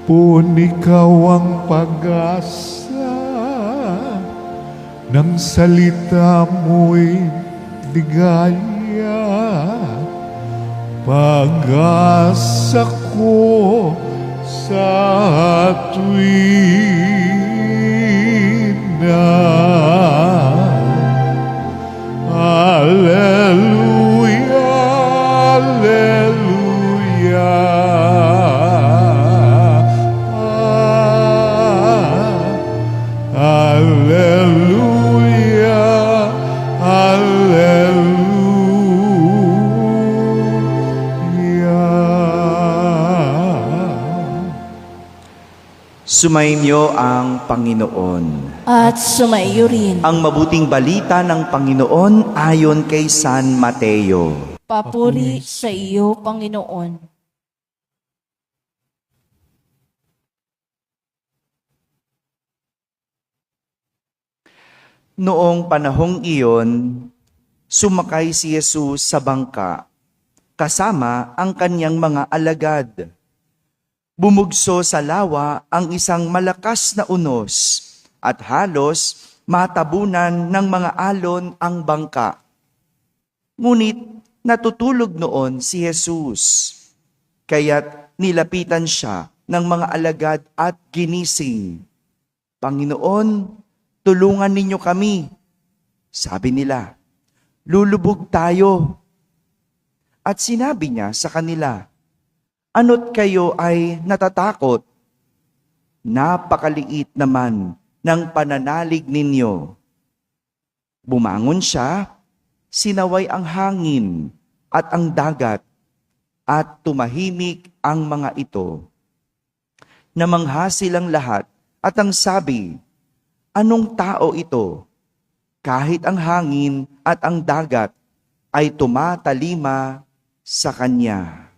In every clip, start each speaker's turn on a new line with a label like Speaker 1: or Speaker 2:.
Speaker 1: hapon ikaw ang pag-asa, ng salita mo'y ligaya. Pag-asa ko sa tuwin na Alleluia, Alleluia. Alleluia, Alleluia.
Speaker 2: Sumainyo ang Panginoon.
Speaker 3: At sumaiyo rin.
Speaker 2: Ang mabuting balita ng Panginoon ayon kay San Mateo.
Speaker 3: Papuri sa iyo, Panginoon.
Speaker 2: Noong panahong iyon, sumakay si Jesus sa bangka, kasama ang kanyang mga alagad. Bumugso sa lawa ang isang malakas na unos at halos matabunan ng mga alon ang bangka. Ngunit natutulog noon si Jesus, kaya't nilapitan siya ng mga alagad at ginising. Panginoon, tulungan ninyo kami. Sabi nila, lulubog tayo. At sinabi niya sa kanila, ano't kayo ay natatakot? Napakaliit naman ng pananalig ninyo. Bumangon siya, sinaway ang hangin at ang dagat, at tumahimik ang mga ito. Namangha silang lahat at ang sabi, anong tao ito? Kahit ang hangin at ang dagat ay tumatalima sa kanya.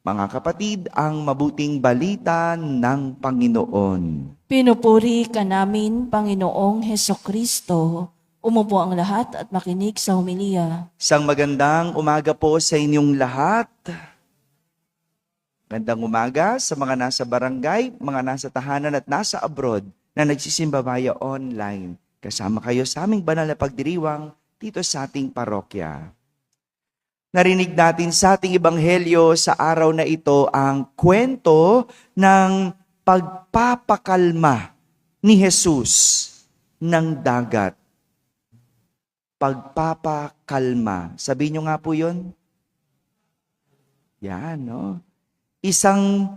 Speaker 2: Mga kapatid, ang mabuting balita ng Panginoon.
Speaker 3: Pinupuri ka namin, Panginoong Hesukristo. Umupo ang lahat at makinig sa homilia.
Speaker 2: Isang magandang umaga po sa inyong lahat. Magandang umaga sa mga nasa barangay, mga nasa tahanan at nasa abroad na nagsisimba via online. Kasama kayo sa aming banal na pagdiriwang dito sa ating parokya. Narinig natin sa ating ebanghelyo sa araw na ito ang kwento ng pagpapakalma ni Jesus ng dagat. Pagpapakalma. Sabihin nyo nga po yun. Yan, no? Isang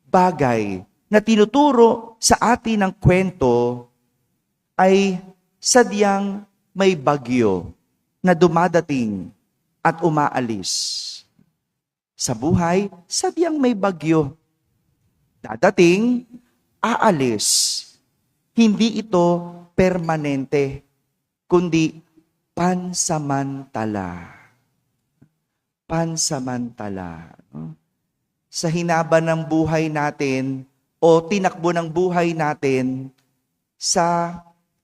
Speaker 2: bagay na tinuturo sa atin ng kwento ay sadyang may bagyo na dumadating at umaalis. Sa buhay, sadyang may bagyo. Dadating, aalis. Hindi ito permanente, kundi pansamantala. Pansamantala. Sa hinaba ng buhay natin o tinakbo ng buhay natin sa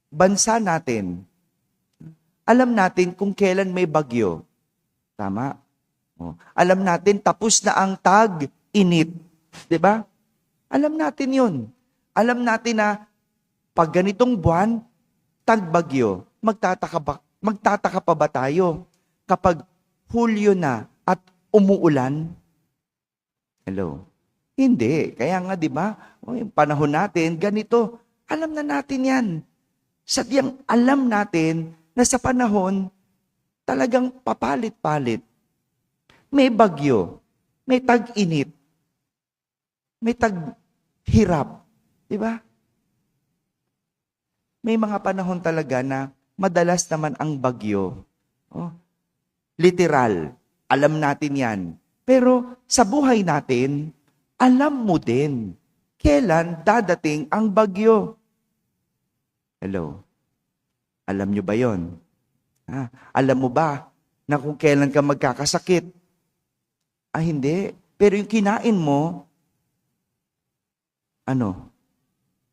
Speaker 2: bansa natin, alam natin kung kailan may bagyo. Tama? Alam natin tapos na ang tag-init. 'Di ba? Alam natin 'yun. Alam natin na pag ganitong buwan, tag-bagyo, magtataka pa ba tayo kapag Hulyo na at umuulan? Hello? Hindi. Kaya nga 'di ba? Yung panahon natin ganito. Alam na natin 'yan. Sadyang alam natin na sa panahon talagang papalit-palit. May bagyo, may tag-init, may tag-hirap. Di ba? May mga panahon talaga na madalas naman ang bagyo. Literal, alam natin yan. Pero sa buhay natin, alam mo din kailan dadating ang bagyo. Hello? Alam nyo ba yon? Alam mo ba na kung kailan ka magkakasakit? Hindi. Pero yung kinain mo,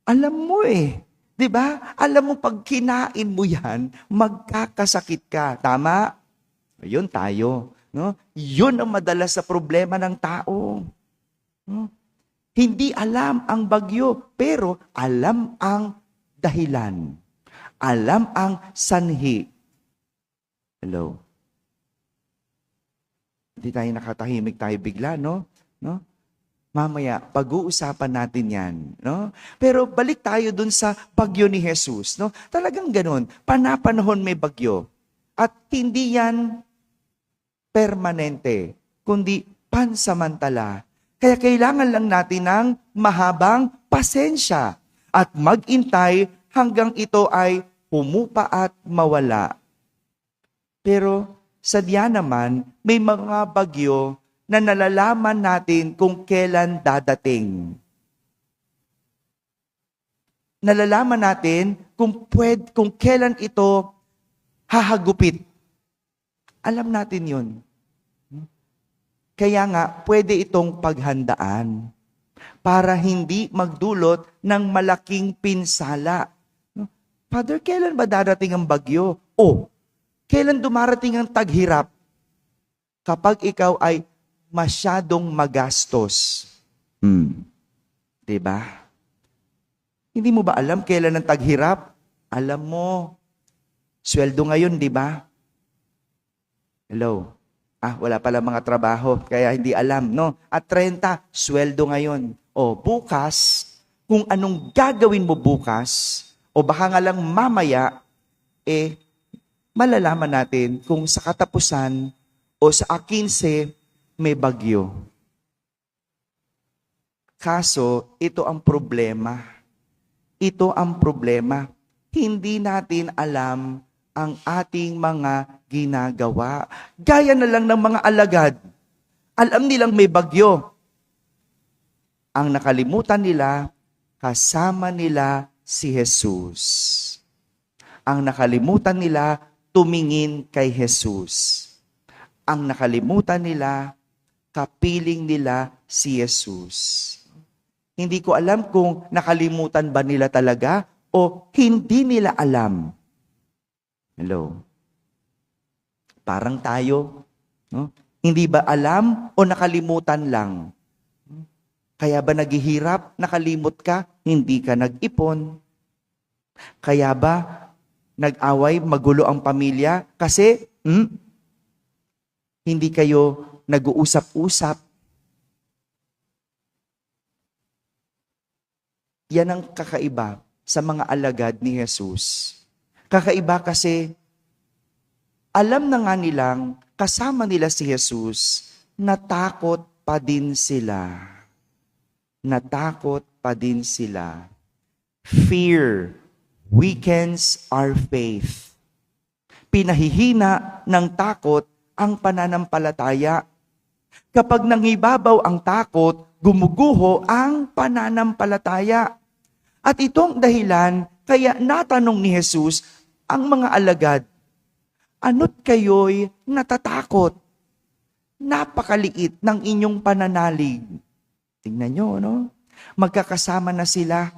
Speaker 2: alam mo eh. 'Di ba? Alam mo pag kinain mo yan, magkakasakit ka. Tama? Ayun tayo. No? Yun ang madalas sa problema ng tao. No? Hindi alam ang bagyo, pero alam ang dahilan. Alam ang sanhi. Hello? Hindi tayo nakatahimik tayo bigla, no? No? Mamaya, pag-uusapan natin yan. No? Pero balik tayo dun sa bagyo ni Jesus. No? Talagang ganun. Panapanahon may bagyo. At hindi yan permanente, kundi pansamantala. Kaya kailangan lang natin ng mahabang pasensya at mag-intay hanggang ito ay humupa at mawala. Pero sadya naman, may mga bagyo na nalalaman natin kung kailan dadating. Nalalaman natin kung kailan ito hahagupit. Alam natin yun. Kaya nga, pwede itong paghandaan para hindi magdulot ng malaking pinsala. Father, kailan ba darating ang bagyo? O, kailan dumarating ang taghirap? Kapag ikaw ay masyadong magastos. Diba? Hindi mo ba alam kailan ang taghirap? Alam mo, sweldo ngayon, di ba? Hello? Wala pala mga trabaho, kaya hindi alam, no? At 30, sweldo ngayon. O, bukas, kung anong gagawin mo bukas, o baka nga lang mamaya, malalaman natin kung sa katapusan o sa 15, may bagyo. Kaso, ito ang problema. Ito ang problema. Hindi natin alam ang ating mga ginagawa. Gaya na lang ng mga alagad. Alam nilang may bagyo. Ang nakalimutan nila, kasama nila si Jesus. Ang nakalimutan nila, tumingin kay Jesus. Ang nakalimutan nila, kapiling nila si Jesus. Hindi ko alam kung nakalimutan ba nila talaga o hindi nila alam. Hello? Parang tayo, no? Hindi ba alam o nakalimutan lang? Kaya ba naghihirap, nakalimot ka, hindi ka nag-ipon? Kaya ba nag-away, magulo ang pamilya? Kasi, hindi kayo nag-uusap-usap. Yan ang kakaiba sa mga alagad ni Jesus. Kakaiba kasi alam na nga nilang kasama nila si Jesus, natakot pa din sila. Natakot pa din sila. Fear weakens our faith. Pinahihina ng takot ang pananampalataya. Kapag nangibabaw ang takot, gumuguho ang pananampalataya. At itong dahilan, kaya natanong ni Jesus ang mga alagad, ano't kayo'y natatakot? Napakaliit ng inyong pananalig. Tingnan nyo, no? Magkakasama na sila.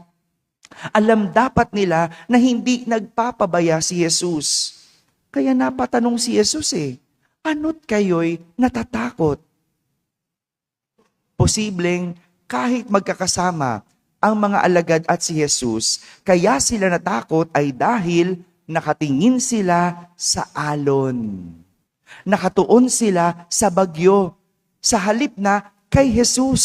Speaker 2: Alam dapat nila na hindi nagpapabaya si Jesus. Kaya napatanong si Jesus ano't kayo'y natatakot? Posibleng kahit magkakasama ang mga alagad at si Jesus, kaya sila natakot ay dahil nakatingin sila sa alon. Nakatuon sila sa bagyo, sa halip na kay Jesus.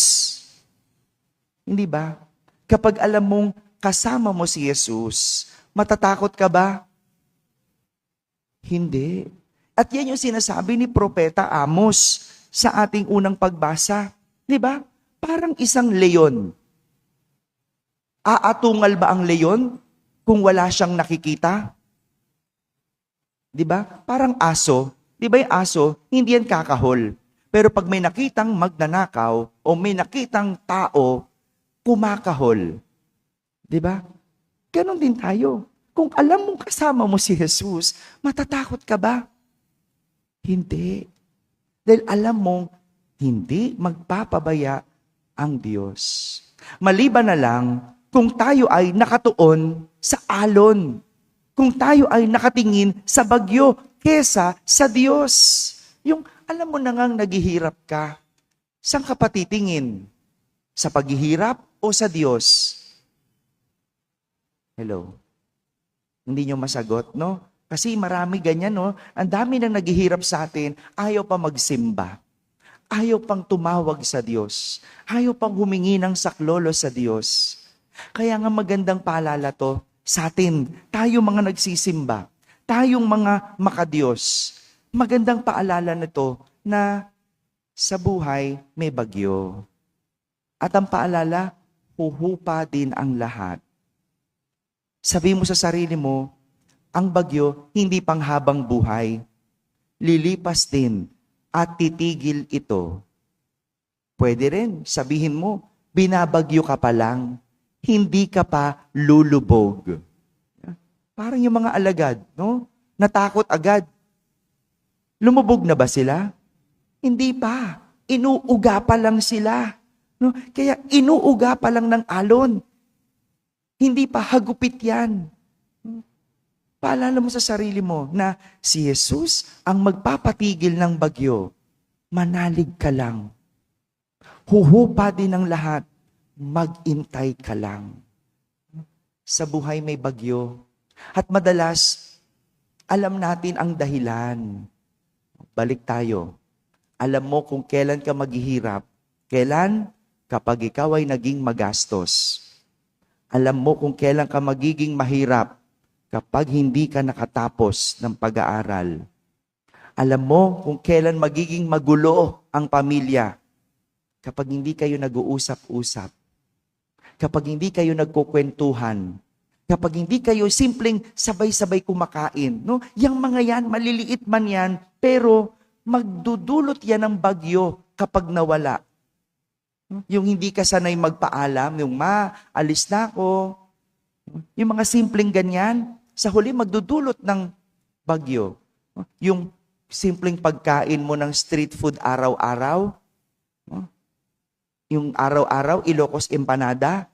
Speaker 2: Hindi ba? Kapag alam mong kasama mo si Jesus, matatakot ka ba? Hindi. At yan yung sinasabi ni Propeta Amos sa ating unang pagbasa. Di ba? Parang isang leon. Aatungal ba ang leon kung wala siyang nakikita? Di ba? Parang aso. Di ba yung aso, hindi yan kakahol. Pero pag may nakitang magnanakaw o may nakitang tao, kumakahol. Di ba? Ganon din tayo. Kung alam mong kasama mo si Jesus, matatakot ka ba? Hindi. Dahil alam mong hindi magpapabaya ang Diyos. Maliban na lang kung tayo ay nakatuon sa alon. Kung tayo ay nakatingin sa bagyo kesa sa Diyos. Yung Alam mo na ngang naghihirap ka. Saan ka pa titingin? Sa paghihirap o sa Diyos? Hello? Hindi nyo masagot, no? Kasi marami ganyan, no? Ang dami nang naghihirap sa atin, ayaw pa magsimba. Ayaw pang tumawag sa Diyos. Ayaw pang humingi ng saklolo sa Diyos. Kaya nga magandang paalala to sa atin, tayo mga nagsisimba, tayong mga makadiyos. Magandang paalala na to na sa buhay may bagyo. At ang paalala, huhupa din ang lahat. Sabi mo sa sarili mo, ang bagyo hindi pang habang buhay. Lilipas din at titigil ito. Pwede rin, sabihin mo, binabagyo ka pa lang, hindi ka pa lulubog. Parang yung mga alagad, no? Natakot agad. Lumubog na ba sila? Hindi pa. Inuuga pa lang sila. No? Kaya inuuga pa lang ng alon. Hindi pa hagupit yan. Paalala mo sa sarili mo na si Jesus ang magpapatigil ng bagyo. Manalig ka lang. Huhupa din ang lahat. Magintay ka lang. Sa buhay may bagyo. At madalas, alam natin ang dahilan. Balik tayo. Alam mo kung kailan ka maghihirap. Kailan? Kapag ikaw ay naging magastos. Alam mo kung kailan ka magiging mahirap. Kapag hindi ka nakatapos ng pag-aaral. Alam mo kung kailan magiging magulo ang pamilya. Kapag hindi kayo nag-uusap-usap. Kapag hindi kayo nagkukwentuhan. Kapag hindi kayo simpleng sabay-sabay kumakain. No? Yang mga yan, maliliit man yan, pero magdudulot yan ng bagyo kapag nawala. Yung hindi ka sanay magpaalam, yung alis na ako. Yung mga simpleng ganyan, sa huli magdudulot ng bagyo. Yung simpleng pagkain mo ng street food araw-araw, yung araw-araw, Ilocos empanada,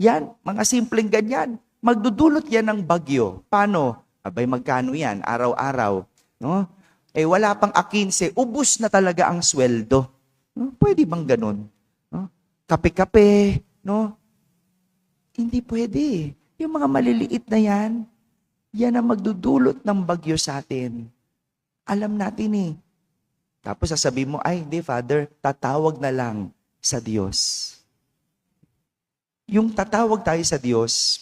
Speaker 2: yan, mga simpleng ganyan. Magdudulot yan ng bagyo. Paano? Abay, magkano yan? Araw-araw. No? Wala pang 15, ubus na talaga ang sweldo. No? Pwede bang ganun? No? Kape-kape, no? Hindi pwede. Yung mga maliliit na yan ang magdudulot ng bagyo sa atin. Alam natin eh. Tapos sasabihin mo, ay hindi Father, tatawag na lang sa Diyos. Yung tatawag tayo sa Diyos,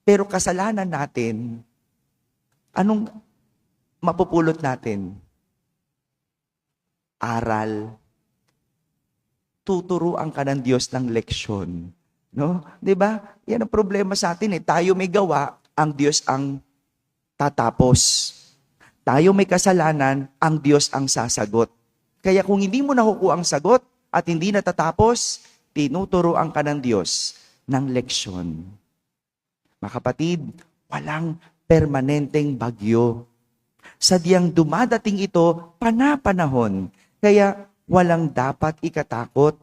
Speaker 2: pero kasalanan natin, anong mapupulot natin? Aral. Tuturuan ka ng Diyos ng leksyon. No? 'Di ba? Yan ang problema sa atin eh. Tayo may gawa, ang Diyos ang tatapos. Tayo may kasalanan, ang Diyos ang sasagot. Kaya kung hindi mo nakukuha ang sagot at hindi natatapos, tinuturuan ka ng Diyos ng leksyon. Mga kapatid, walang permanenteng bagyo. Sadyang dumadating ito pana-panahon. Kaya walang dapat ikatakot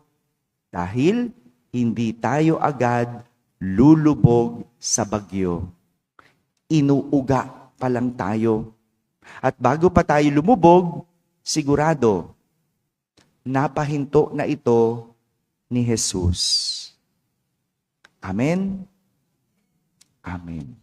Speaker 2: dahil hindi tayo agad lulubog sa bagyo. Inuuga pa lang tayo. At bago pa tayo lumubog, sigurado, napahinto na ito ni Jesus. Amen? Amen.